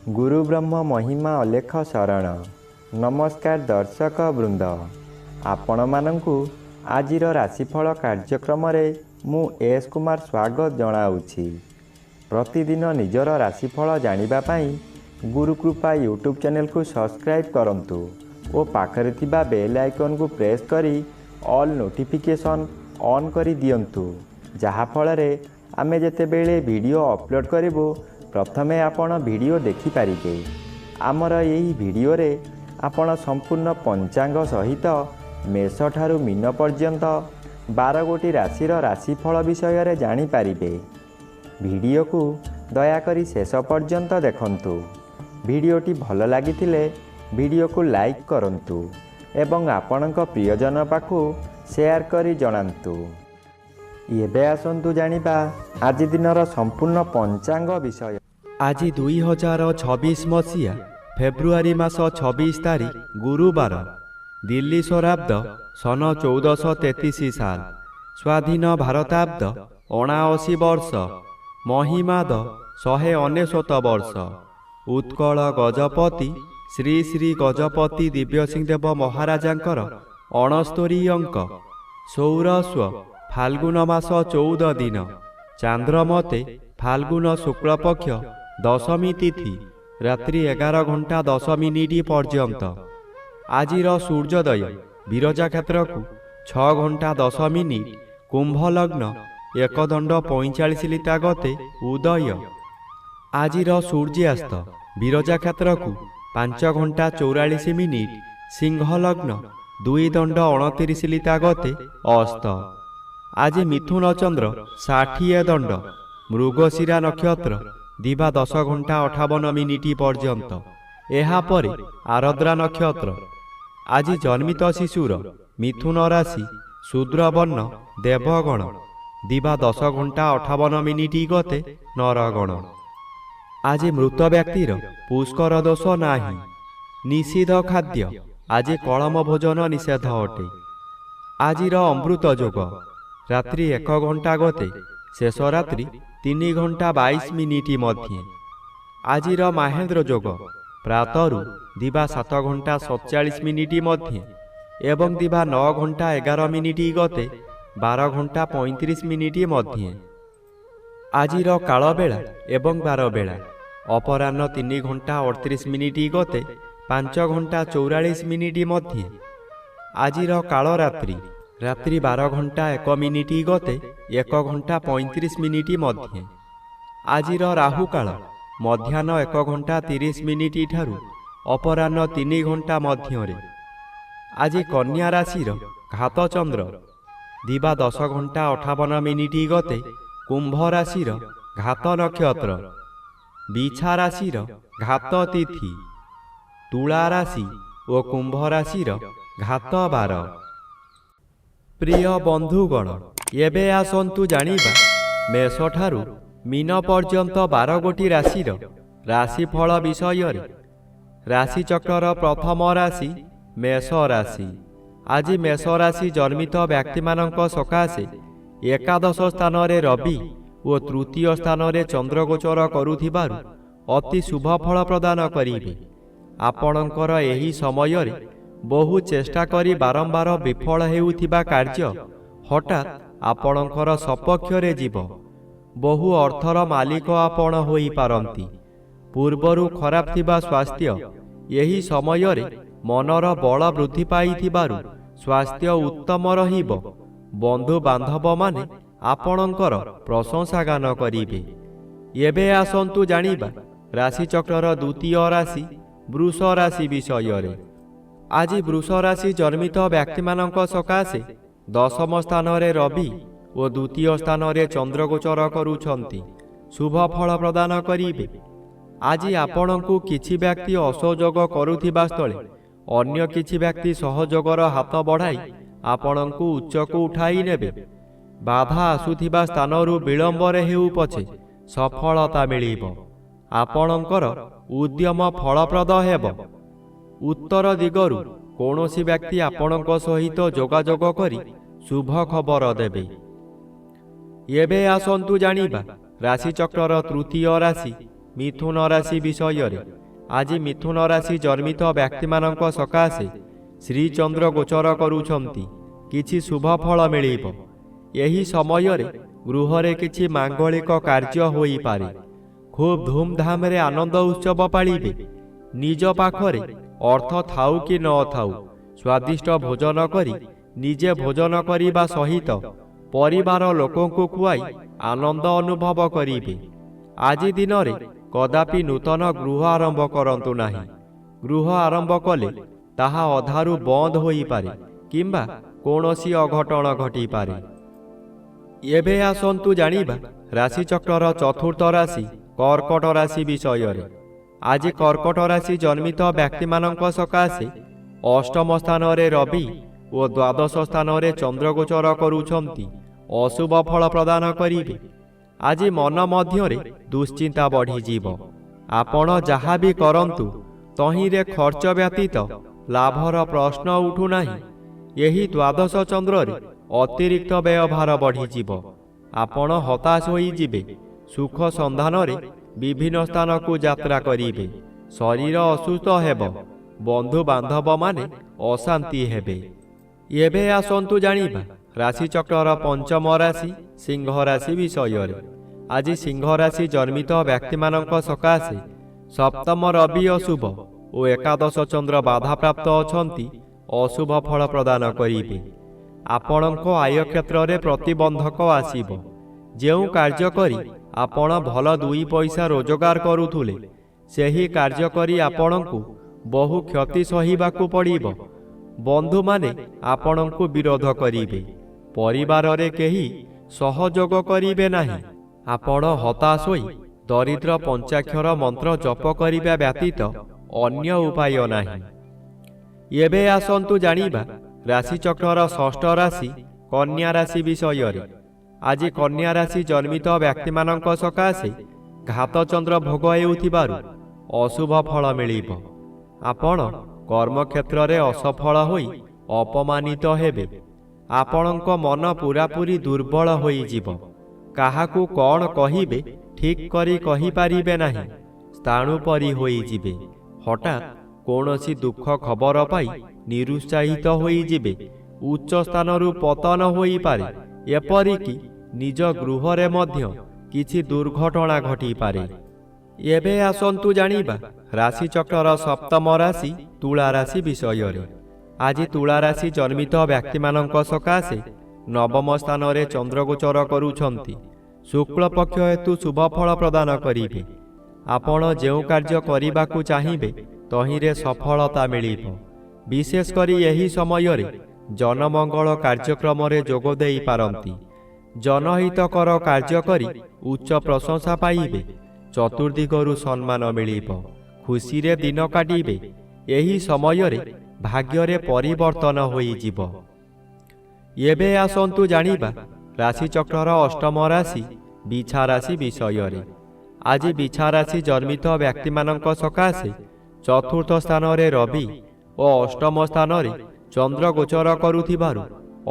गुरु ब्रह्म महिमा अलेख शरण। नमस्कार दर्शक वृंद, आपण मानंकु आजिर राशिफल कार्यक्रम मु एस कुमार स्वागत जनाऊँगी। प्रतिदिन निजर राशिफल जानिबा पाई गुरुकृपा यूट्यूब चैनल को सब्सक्राइब करंतु और पाखरे थिबा बेल आइकन को प्रेस करी ऑल नोटिफिकेशन ऑन करी दियंतु, जहा फଳରେ आमे जेतेबेले वीडियो अपलोड करिवो प्रथमे आपण वीडियो देखि पारिबे। आमर यही वीडियो रे आपण संपूर्ण पंचांग सहित मेष ठारू मीन पर्यंत 12 गोटी राशिर राशिफल विषय रे जानि पारिबे। वीडियो को दयाकरी शेष पर्यंत देखंतु। वीडियोटी भल लागिथिले वीडियो को लाइक करंतु एवं आपणक प्रियजन पाखु शेयर करी जणांतु। एबे आसंतु जानिबा आज दिनर संपूर्ण पंचांग विषय। आज 2026 मसीहा फेब्रुआरी मास 26 तारीख गुरुवार, दिल्ली स्वराब्द सन 1433 साल, स्वाधीन भारताब्द 79 वर्ष, महिमाद 199 वर्ष। उत्कल गजपति श्री श्री गजपति दिव्यसिंहदेव महाराजांकर 69 अंक। सौरस्व फाल्गुन मास 14 दिन, चांद्रमते फाल्गुन शुक्लपक्ष दशमी तिथि रात्रि 11 घंटा 10 मिनिट पर्यंत। आजिर सूर्योदय विरजा क्षेत्र को 6 घंटा 10 मिनिट, कुंभ लग्न 1 दंड 45 लिटा गते उदय। आजिर सूर्यास्त विरजा क्षेत्र को 5 घंटा 44 मिनिट, सिंह लग्न 2 दंड 29 लिटा गते अस्त। आज मिथुन चंद्र 60 दंड, मृगशिरा नक्षत्र दिवा 10 घंटा 58 मिनिट पर्यंत। एहा परे आरद्रा नक्षत्र। आज जन्मित शिशुर मिथुन राशि, शूद्र वर्ण देवगण, दिवा 10 घंटा 58 मिनिट गते नरगण। आज मृत व्यक्तिर पुष्कर दोष नाही। निषिद्ध खाद्य आज कलम भोजन निषेध अटे। आजिर अमृत जोग रात्रि 1 घंटा गते शेष रात्रि 3 घंटा 22 मिनिट मध्य। आजिर महेंद्र जोग प्रातरु दिवा 7 घंटा 47 मिनिट मध्य एवं दिवा 9 घंटा 11 मिनिट गते 12 घंटा 35 मिनिट मध्य। आजिर कालबेला एवं बारबेला अपराह्न 3 घंटा 38 मिनिट गते 5 घंटा 44 मिनिट मध्य। आजिर कालरात्रि रात्रि 12 घंटा 1 मिनिट गते 1 घंटा 35 मिनिट मध्य। आजिर राहुकाल मध्याह्न 1 घंटा 30 मिनिट ठारू अपराह्न 3 घंटा मध्य। आज कन्या राशिर घात चंद्र दिवा 10 घंटा 58 मिनिट गते कुंभ राशिर घात नक्षत्र। बिछा राशिर घात तिथि। तुला राशि और कुंभ राशिर घात बार। प्रिय बंधुगण, एबे आसंतु जानिबा मेष ठारू मीन पर्यंत 12 गोटी राशिर राशिफल विषय रे। राशि चक्र प्रथम राशि मेष राशि। आज मेष राशि जन्मित व्यक्ति मानक सकाशे एकादश स्थान रे रवि और तृतीय स्थान रे चंद्र गोचर करुथिबारु अति शुभ फल प्रदान करिबे। आपणकर एही समय रे बहु चेष्टा करी बारंबार विफल हेउथिबा कार्य हठात आपणकर सपक्ष रे जीव। बहु अर्थर मालिक आपण होई पारंती। पूर्वरु खराब थिबा स्वास्थ्य एही समय रे मनर बल वृद्धि पाइथिबारु स्वास्थ्य उत्तम रहिबो। बंधु बांधव माने आपणकर प्रशंसा गान करिबे। एबे आसंतु जानिबा राशि चक्रर द्वितीय राशि वृष राशि विषय रे। आज वृष राशि जन्मित व्यक्ति मानक सकाशे 10म स्थान रे रवि और द्वितीय स्थान रे चंद्र गोचर करुछंती। शुभ फल प्रदान करिबे। आज आपणकु किछि व्यक्ति असहयोग करुथिबा स्थले अन्य किछि व्यक्ति सहयोगर हाथ बढ़ाई आपणकु उच्चकु उठाई नेबे। बाधा आसुथिबा स्थानरु विलंबरे हेउ पछे सफलता मिलिबो। आपणकर उद्यम फलप्रद हेबो। उत्तर दिगरु कौनसी व्यक्ति आपणक सहित जोगाजोग करी शुभ खबर देबे। एबे आसंतु जानिबा राशि चक्रर तृतीय राशि ମିଥୁନ ରାଶି ବିଷୟରେ। ଆଜି ମିଥୁନ ରାଶି ଜନ୍ମିତ ବ୍ୟକ୍ତିମାନଙ୍କ ସକାଶେ ଶ୍ରୀଚନ୍ଦ୍ର ଗୋଚର କରୁଛନ୍ତି। କିଛି ଶୁଭ ଫଳ ମିଳିବ। ଏହି ସମୟରେ ଗୃହରେ କିଛି ମାଙ୍ଗଳିକ କାର୍ଯ୍ୟ ହୋଇପାରେ। ଖୁବ୍ ଧୁମ୍ଧାମ୍ରେ ଆନନ୍ଦ ଉତ୍ସବ ପାଳିବେ। ନିଜ ପାଖରେ ଅର୍ଥ ଥାଉ କି ନ ଥାଉ ସ୍ୱାଦିଷ୍ଟ ଭୋଜନ କରି ନିଜେ ଭୋଜନ କରିବା ସହିତ ପରିବାର ଲୋକଙ୍କୁ ଖୁଆଇ ଆନନ୍ଦ ଅନୁଭବ କରିବେ। ଆଜି ଦିନରେ କଦାପି ନୂତନ ଗୃହ ଆରମ୍ଭ କରନ୍ତୁ ନାହିଁ। ଗୃହ ଆରମ୍ଭ କଲେ ତାହା ଅଧାରୁ ବନ୍ଦ ହୋଇପାରେ କିମ୍ବା କୌଣସି ଅଘଟଣ ଘଟିପାରେ। ଏବେ ଆସନ୍ତୁ ଜାଣିବା ରାଶିଚକ୍ରର ଚତୁର୍ଥ ରାଶି କର୍କଟ ରାଶି ବିଷୟରେ। ଆଜି କର୍କଟ ରାଶି ଜନ୍ମିତ ବ୍ୟକ୍ତିମାନଙ୍କ ସକାଶେ ଅଷ୍ଟମ ସ୍ଥାନରେ ରବି ଓ ଦ୍ୱାଦଶ ସ୍ଥାନରେ ଚନ୍ଦ୍ରଗୋଚର କରୁଛନ୍ତି ଅଶୁଭ ଫଳ ପ୍ରଦାନ କରିବେ। ଆଜି ମନ ମଧ୍ୟରେ ଦୁଶ୍ଚିନ୍ତା ବଢ଼ିଯିବ। ଆପଣ ଯାହା ବି କରନ୍ତୁ ତହିଁରେ ଖର୍ଚ୍ଚ ବ୍ୟତୀତ ଲାଭର ପ୍ରଶ୍ନ ଉଠୁନାହିଁ। ଏହି ଦ୍ୱାଦଶ ଚନ୍ଦ୍ରରେ ଅତିରିକ୍ତ ବ୍ୟୟଭାର ବଢ଼ିଯିବ। ଆପଣ ହତାଶ ହୋଇଯିବେ। ସୁଖ ସନ୍ଧାନରେ ବିଭିନ୍ନ ସ୍ଥାନକୁ ଯାତ୍ରା କରିବେ। ଶରୀର ଅସୁସ୍ଥ ହେବ। ବନ୍ଧୁବାନ୍ଧବମାନେ ଅଶାନ୍ତି ହେବେ। ଏବେ ଆସନ୍ତୁ ଜାଣିବା ରାଶିଚକ୍ରର ପଞ୍ଚମ ରାଶି ସିଂହ ରାଶି ବିଷୟରେ। ଆଜି ସିଂହ ରାଶି ଜନ୍ମିତ ବ୍ୟକ୍ତିମାନଙ୍କ ସକାଶେ ସପ୍ତମ ରବି ଅଶୁଭ ଓ ଏକାଦଶ ଚନ୍ଦ୍ର ବାଧାପ୍ରାପ୍ତ ଅଛନ୍ତି ଅଶୁଭ ଫଳ ପ୍ରଦାନ କରିବେ। ଆପଣଙ୍କ ଆୟ କ୍ଷେତ୍ରରେ ପ୍ରତିବନ୍ଧକ ଆସିବ। ଯେଉଁ କାର୍ଯ୍ୟ କରି ଆପଣ ଭଲ ଦୁଇ ପଇସା ରୋଜଗାର କରୁଥିଲେ ସେହି କାର୍ଯ୍ୟ କରି ଆପଣଙ୍କୁ ବହୁ କ୍ଷତି ସହିବାକୁ ପଡ଼ିବ। ବନ୍ଧୁମାନେ ଆପଣଙ୍କୁ ବିରୋଧ କରିବେ। ପରିବାରରେ କେହି ସହଯୋଗ କରିବେ ନାହିଁ। ଆପଣ ହତାଶ ହୋଇ ଦରିଦ୍ର ପଞ୍ଚାକ୍ଷର ମନ୍ତ୍ର ଜପ କରିବା ବ୍ୟତୀତ ଅନ୍ୟ ଉପାୟ ନାହିଁ। ଏବେ ଆସନ୍ତୁ ଜାଣିବା ରାଶିଚକ୍ରର ଷଷ୍ଠ ରାଶି କନ୍ୟା ରାଶି ବିଷୟରେ। ଆଜି କନ୍ୟା ରାଶି ଜନ୍ମିତ ବ୍ୟକ୍ତିମାନଙ୍କ ସକାଶେ ଘାତଚନ୍ଦ୍ର ଭୋଗ ହେଉଥିବାରୁ ଅଶୁଭ ଫଳ ମିଳିବ। ଆପଣ କର୍ମକ୍ଷେତ୍ରରେ ଅସଫଳ ହୋଇ ଅପମାନିତ ହେବେ। ଆପଣଙ୍କ ମନ ପୂରାପୂରି ଦୁର୍ବଳ ହୋଇଯିବ। କାହାକୁ କ'ଣ କହିବେ ଠିକ୍ କରି କହିପାରିବେ ନାହିଁ। ସ୍ଥାଣୁ ପରି ହୋଇଯିବେ। ହଠାତ୍ କୌଣସି ଦୁଃଖ ଖବର ପାଇ ନିରୁତ୍ସାହିତ ହୋଇଯିବେ। ଉଚ୍ଚ ସ୍ଥାନରୁ ପତନ ହୋଇପାରେ। ଏପରିକି ନିଜ ଗୃହରେ ମଧ୍ୟ କିଛି ଦୁର୍ଘଟଣା ଘଟିପାରେ। ଏବେ ଆସନ୍ତୁ ଜାଣିବା ରାଶିଚକ୍ରର ସପ୍ତମ ରାଶି ତୁଳା ରାଶି ବିଷୟରେ। ଆଜି ତୁଳା ରାଶି ଜନ୍ମିତ ବ୍ୟକ୍ତିମାନଙ୍କ ସକାଶେ ନବମ ସ୍ଥାନରେ ଚନ୍ଦ୍ରଗୋଚର କରୁଛନ୍ତି। ଶୁକ୍ଳପକ୍ଷ ହେତୁ ଶୁଭ ଫଳ ପ୍ରଦାନ କରିବେ। ଆପଣ ଯେଉଁ କାର୍ଯ୍ୟ କରିବାକୁ ଚାହିଁବେ ତହିଁରେ ସଫଳତା ମିଳିବ। ବିଶେଷ କରି ଏହି ସମୟରେ ଜନମଙ୍ଗଳ କାର୍ଯ୍ୟକ୍ରମରେ ଯୋଗ ଦେଇପାରନ୍ତି। ଜନହିତକର କାର୍ଯ୍ୟ କରି ଉଚ୍ଚ ପ୍ରଶଂସା ପାଇବେ। ଚତୁର୍ଦିଗରୁ ସମ୍ମାନ ମିଳିବ। ଖୁସିରେ ଦିନ କାଟିବେ। ଏହି ସମୟରେ ଭାଗ୍ୟରେ ପରିବର୍ତ୍ତନ ହୋଇଯିବ। ଏବେ ଆସନ୍ତୁ ଜାଣିବା ରାଶିଚକ୍ରର ଅଷ୍ଟମ ରାଶି ବିଛା ରାଶି ବିଷୟରେ। ଆଜି ବିଛା ରାଶି ଜନ୍ମିତ ବ୍ୟକ୍ତିମାନଙ୍କ ସକାଶେ ଚତୁର୍ଥ ସ୍ଥାନରେ ରବି ଓ ଅଷ୍ଟମ ସ୍ଥାନରେ ଚନ୍ଦ୍ର ଗୋଚର କରୁଥିବାରୁ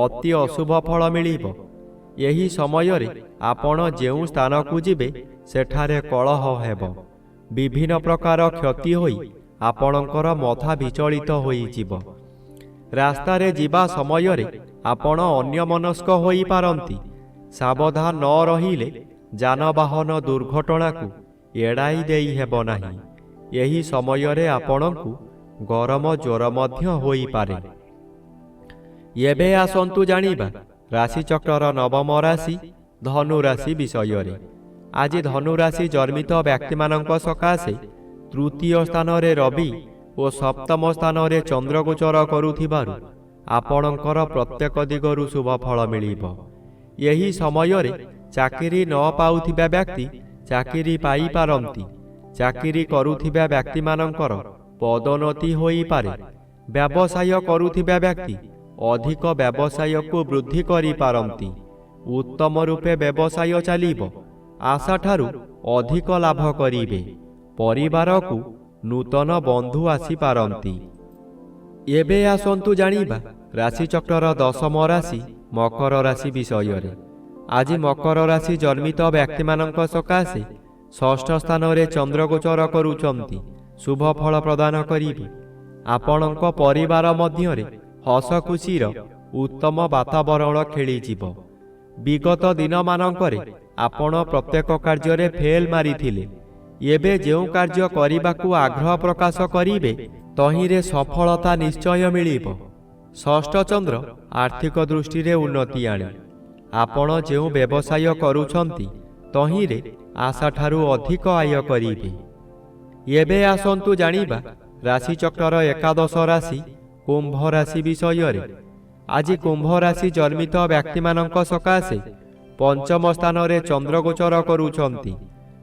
ଅତି ଅଶୁଭ ଫଳ ମିଳିବ। ଏହି ସମୟରେ ଆପଣ ଯେଉଁ ସ୍ଥାନକୁ ଯିବେ ସେଠାରେ କଳହ ହେବ। ବିଭିନ୍ନ ପ୍ରକାର କ୍ଷତି ହୋଇ ଆପଣଙ୍କର ମଥା ବିଚଳିତ ହୋଇଯିବ। ରାସ୍ତାରେ ଯିବା ସମୟରେ ଆପଣ ଅନ୍ୟମନସ୍କ ହୋଇପାରନ୍ତି। ସାବଧାନ ନ ରହିଲେ ଯାନବାହନ ଦୁର୍ଘଟଣାକୁ ଏଡ଼ାଇ ଦେଇ ହେବ ନାହିଁ। ଏହି ସମୟରେ ଆପଣଙ୍କୁ ଗରମ ଜ୍ୱର ମଧ୍ୟ ହୋଇପାରେ। ଏବେ ଆସନ୍ତୁ ଜାଣିବା ରାଶିଚକ୍ରର ନବମ ରାଶି ଧନୁ ରାଶି ବିଷୟରେ। ଆଜି ଧନୁ ରାଶି ଜନ୍ମିତ ବ୍ୟକ୍ତିମାନଙ୍କ ସକାଶେ ତୃତୀୟ ସ୍ଥାନରେ ରବି ଓ ସପ୍ତମ ସ୍ଥାନରେ ଚନ୍ଦ୍ରଗୋଚର କରୁଥିବାରୁ ଆପଣଙ୍କର ପ୍ରତ୍ୟେକ ଦିଗରୁ ଶୁଭ ଫଳ ମିଳିବ। ଏହି ସମୟରେ ଚାକିରି ନ ପାଉଥିବା ବ୍ୟକ୍ତି ଚାକିରି ପାଇପାରନ୍ତି। ଚାକିରି କରୁଥିବା ବ୍ୟକ୍ତିମାନଙ୍କର ପଦୋନ୍ନତି ହୋଇପାରେ। ବ୍ୟବସାୟ କରୁଥିବା ବ୍ୟକ୍ତି ଅଧିକ ବ୍ୟବସାୟକୁ ବୃଦ୍ଧି କରିପାରନ୍ତି। ଉତ୍ତମ ରୂପେ ବ୍ୟବସାୟ ଚାଲିବ। ଆଶାଠାରୁ ଅଧିକ ଲାଭ କରିବେ। ପରିବାରକୁ ନୂତନ ବନ୍ଧୁ ଆସିପାରନ୍ତି। ଏବେ ଆସନ୍ତୁ ଜାଣିବା ରାଶିଚକ୍ରର ଦଶମ ରାଶି ମକର ରାଶି ବିଷୟରେ। ଆଜି ମକର ରାଶି ଜନ୍ମିତ ବ୍ୟକ୍ତିମାନଙ୍କ ସକାଶେ ଷଷ୍ଠ ସ୍ଥାନରେ ଚନ୍ଦ୍ରଗୋଚର କରୁଛନ୍ତି, ଶୁଭ ଫଳ ପ୍ରଦାନ କରିବେ। ଆପଣଙ୍କ ପରିବାର ମଧ୍ୟରେ ହସ ଖୁସିର ଉତ୍ତମ ବାତାବରଣ ଖେଳିଯିବ। ବିଗତ ଦିନମାନଙ୍କରେ ଆପଣ ପ୍ରତ୍ୟେକ କାର୍ଯ୍ୟରେ ଫେଲ ମାରିଥିଲେ। ଏବେ ଯେଉଁ କାର୍ଯ୍ୟ କରିବାକୁ ଆଗ୍ରହ ପ୍ରକାଶ କରିବେ ତହିଁରେ ସଫଳତା ନିଶ୍ଚୟ ମିଳିବ। ଷଷ୍ଠ ଚନ୍ଦ୍ର ଆର୍ଥିକ ଦୃଷ୍ଟିରେ ଉନ୍ନତି ଆଣେ। ଆପଣ ଯେଉଁ ବ୍ୟବସାୟ କରୁଛନ୍ତି ତହିଁରେ ଆଶାଠାରୁ ଅଧିକ ଆୟ କରିବେ। ଏବେ ଆସନ୍ତୁ ଜାଣିବା ରାଶିଚକ୍ରର ଏକାଦଶ ରାଶି କୁମ୍ଭ ରାଶି ବିଷୟରେ। ଆଜି କୁମ୍ଭ ରାଶି ଜନ୍ମିତ ବ୍ୟକ୍ତିମାନଙ୍କ ସକାଶେ ପଞ୍ଚମ ସ୍ଥାନରେ ଚନ୍ଦ୍ରଗୋଚର କରୁଛନ୍ତି।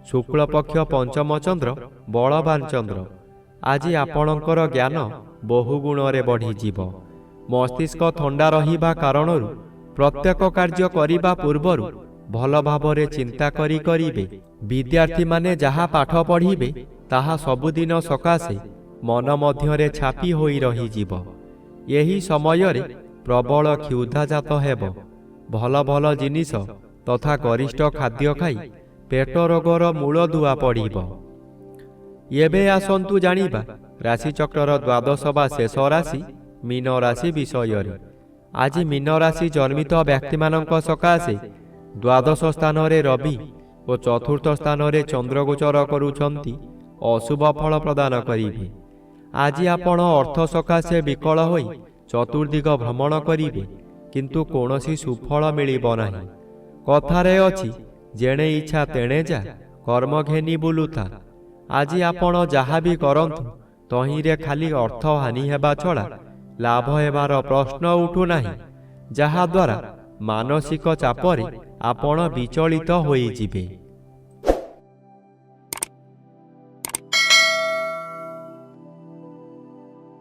ଶୁକ୍ଳପକ୍ଷ ପଞ୍ଚମ ଚନ୍ଦ୍ର ବଳବାନ ଚନ୍ଦ୍ର। ଆଜି ଆପଣଙ୍କର ଜ୍ଞାନ ବହୁ ଗୁଣରେ ବଢ଼ିଯିବ। ମସ୍ତିଷ୍କ ଥଣ୍ଡା ରହିବା କାରଣରୁ ପ୍ରତ୍ୟେକ କାର୍ଯ୍ୟ କରିବା ପୂର୍ବରୁ ଭଲ ଭାବରେ ଚିନ୍ତା କରିବେ। ବିଦ୍ୟାର୍ଥୀମାନେ ଯାହା ପାଠ ପଢ଼ିବେ ତାହା ସବୁଦିନ ସକାଶେ ମନ ମଧ୍ୟରେ ଛାପି ହୋଇ ରହିଯିବ। ଏହି ସମୟରେ ପ୍ରବଳ କ୍ଷୁଧାଜାତ ହେବ। ଭଲ ଭଲ ଜିନିଷ ତଥା ଗରିଷ୍ଠ ଖାଦ୍ୟ ଖାଇ ପେଟ ରୋଗର ମୂଳଦୁଆ ପଡ଼ିବ। ଏବେ ଆସନ୍ତୁ ଜାଣିବା ରାଶିଚକ୍ରର ଦ୍ୱାଦଶ ବା ଶେଷ ରାଶି ମୀନ ରାଶି ବିଷୟରେ। ଆଜି ମୀନ ରାଶି ଜନ୍ମିତ ବ୍ୟକ୍ତିମାନଙ୍କ ସକାଶେ ଦ୍ୱାଦଶ ସ୍ଥାନରେ ରବି ଓ ଚତୁର୍ଥ ସ୍ଥାନରେ ଚନ୍ଦ୍ରଗୋଚର କରୁଛନ୍ତି, ଅଶୁଭ ଫଳ ପ୍ରଦାନ କରିବେ। ଆଜି ଆପଣ ଅର୍ଥ ସକାଶେ ବିକଳ ହୋଇ ଚତୁର୍ଦିଗ ଭ୍ରମଣ କରିବେ, କିନ୍ତୁ କୌଣସି ସୁଫଳ ମିଳିବ ନାହିଁ। କଥାରେ ଅଛି, ଯେଣେ ଇଚ୍ଛା ତେଣେ ଯା, କର୍ମ ଘେନି ବୁଲୁଥା। ଆଜି ଆପଣ ଯାହା ବି କରନ୍ତୁ ତହିଁରେ ଖାଲି ଅର୍ଥ ହାନି ହେବା ଛଡ଼ା ଲାଭ ହେବାର ପ୍ରଶ୍ନ ଉଠୁନାହିଁ, ଯାହାଦ୍ୱାରା ମାନସିକ ଚାପରେ ଆପଣ ବିଚଳିତ ହୋଇଯିବେ।